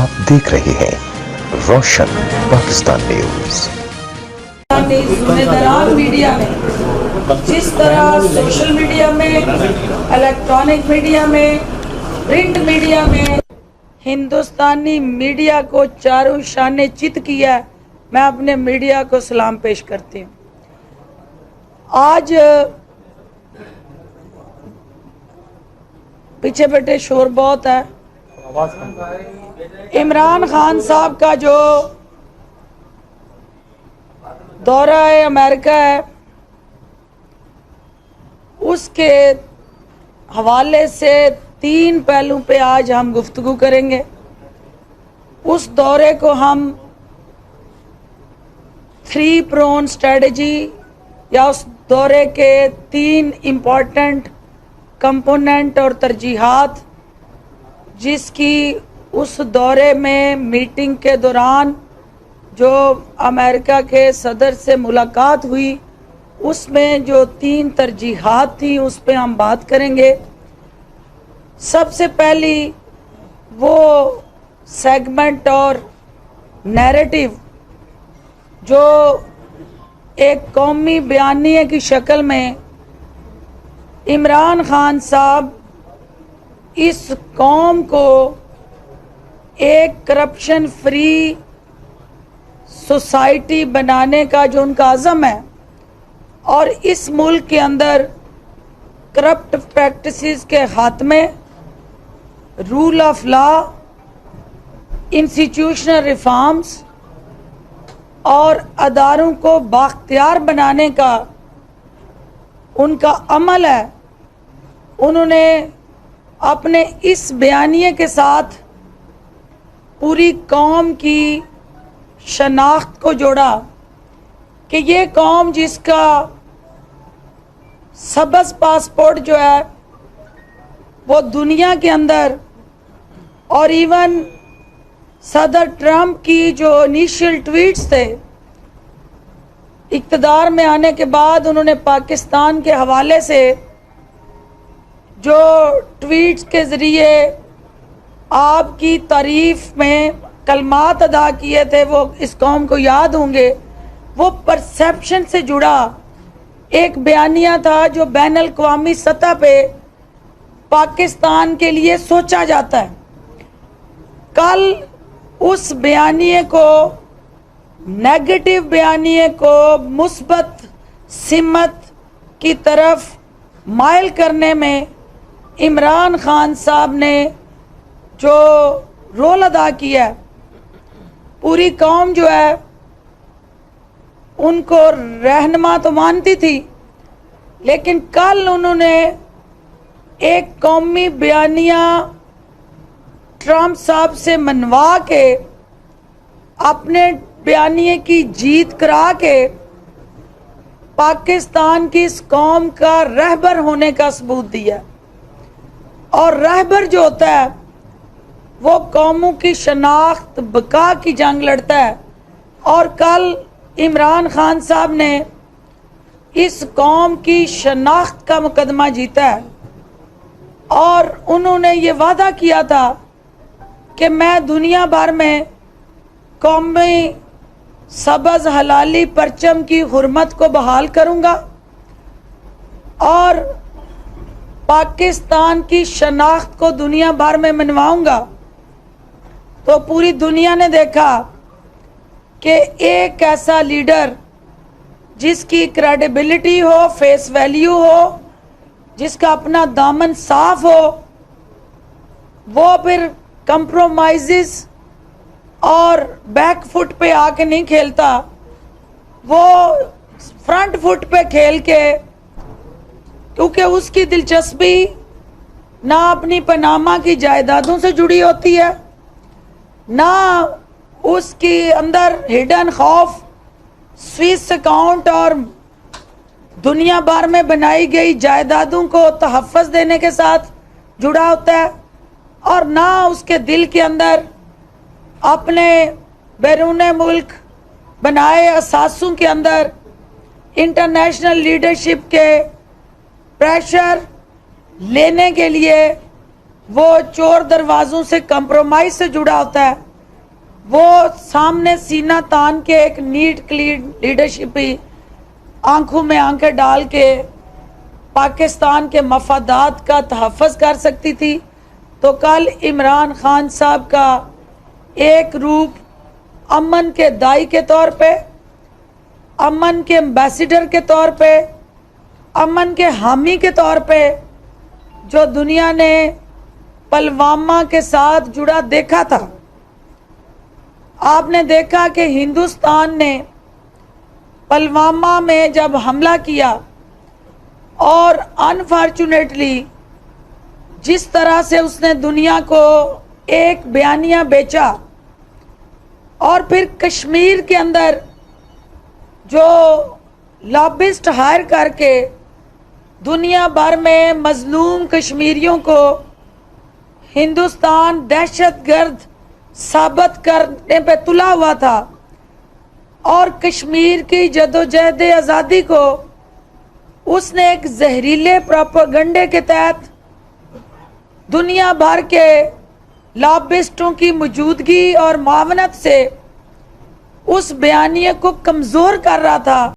आप देख रहे हैं रोशन पाकिस्तान न्यूज। जिम्मेदार मीडिया में जिस तरह सोशल मीडिया में, इलेक्ट्रॉनिक मीडिया में, प्रिंट मीडिया में हिंदुस्तानी मीडिया को चारों शाने चित किया है, मैं अपने मीडिया को सलाम पेश करती हूँ। आज पीछे बैठे शोर बहुत है। इमरान खान साहब का जो दौरा है अमेरिका है, उसके हवाले से 3 पहलू पे आज हम गुफ्तगू करेंगे। उस दौरे को हम 3 प्रोन स्ट्रेटजी या उस दौरे के 3 इम्पॉर्टेंट कंपोनेंट और तरजीहात, जिसकी उस दौरे में मीटिंग के दौरान जो अमेरिका के सदर से मुलाकात हुई, उसमें जो 3 तरजीहात थी उस पे हम बात करेंगे। सबसे पहली वो सेगमेंट और नैरेटिव जो एक कौमी बयानिए की शक्ल में इमरान खान साहब इस कौम को एक करप्शन फ्री सोसाइटी बनाने का जो उनका अज़म है और इस मुल्क के अंदर करप्ट प्रैक्टिसेस के खात्मे, rule of law, institutional reforms और अदारों को बाख्तियार बनाने का उनका अमल है। उन्होंने अपने इस बयानिए के साथ पूरी कौम की शनाख्त को जोड़ा कि ये कौम जिसका सबस पासपोर्ट जो है वो दुनिया के अंदर, और इवन सदर ट्रंप की जो इनिशियल ट्वीट्स थे, इक़्तिदार में आने के बाद उन्होंने पाकिस्तान के हवाले से जो ट्वीट्स के ज़रिए आपकी तारीफ में कलमात अदा किए थे, वो इस कौम को याद होंगे। वो परसेप्शन से जुड़ा एक बयानिया था जो बैन अल-अक़वामी सतह पे पाकिस्तान के लिए सोचा जाता है। कल उस बयानिए को, नेगेटिव बयानिए को मुस्बत सिमत की तरफ माइल करने में इमरान खान साहब ने जो रोल अदा किया है, पूरी कौम जो है उनको रहनुमा तो मानती थी, लेकिन कल उन्होंने एक कौमी बयानिया ट्रंप साहब से मनवा के अपने बयानिए की जीत करा के पाकिस्तान की इस कौम का रहबर होने का सबूत दिया। और रहबर जो होता है वो कौमों की शनाख्त बका की जंग लड़ता है, और कल इमरान खान साहब ने इस कौम की शनाख्त का मुकदमा जीता है। और उन्होंने ये वादा किया था कि मैं दुनिया भर में कौमी सबज हलाली परचम की हुर्मत को बहाल करूंगा और पाकिस्तान की शनाख्त को दुनिया भर में मनवाऊंगा। तो पूरी दुनिया ने देखा कि एक ऐसा लीडर जिसकी क्रेडिबिलिटी हो, फेस वैल्यू हो, जिसका अपना दामन साफ हो, वो फिर कंप्रोमाइजेस और बैक फुट पे आके नहीं खेलता, वो फ्रंट फुट पे खेल के, क्योंकि उसकी दिलचस्पी ना अपनी पनामा की जायदादों से जुड़ी होती है, ना उसके अंदर हिडन खौफ स्विस अकाउंट और दुनिया भर में बनाई गई जायदादों को तहफ़्फ़ुज़ देने के साथ जुड़ा होता है, और ना उसके दिल के अंदर अपने बैरून मुल्क बनाए असासों के अंदर इंटरनेशनल लीडरशिप के प्रेशर लेने के लिए वो चोर दरवाज़ों से कंप्रोमाइज़ से जुड़ा होता है। وہ سامنے سینہ تان کے ایک نیٹ کلین لیڈرشپ ہی آنکھوں میں آنکھیں ڈال کے پاکستان کے مفادات کا تحفظ کر سکتی تھی، تو کل عمران خان صاحب کا ایک روپ امن کے دائی کے طور پہ، امن کے ایمبیسیڈر کے طور پہ، امن کے حامی کے طور پہ جو دنیا نے پلوامہ کے ساتھ جڑا دیکھا تھا. آپ نے دیکھا کہ ہندوستان نے پلوامہ میں جب حملہ کیا اور انفارچونیٹلی جس طرح سے اس نے دنیا کو ایک بیانیہ بیچا، اور پھر کشمیر کے اندر جو لابسٹ ہائر کر کے دنیا بھر میں مظلوم کشمیریوں کو ہندوستان دہشت گرد ثابت کرنے پہ تلا ہوا تھا، اور کشمیر کی جدوجہد آزادی کو اس نے ایک زہریلے پروپیگنڈے کے تحت دنیا بھر کے لابسٹوں کی موجودگی اور معاونت سے اس بیانیے کو کمزور کر رہا تھا.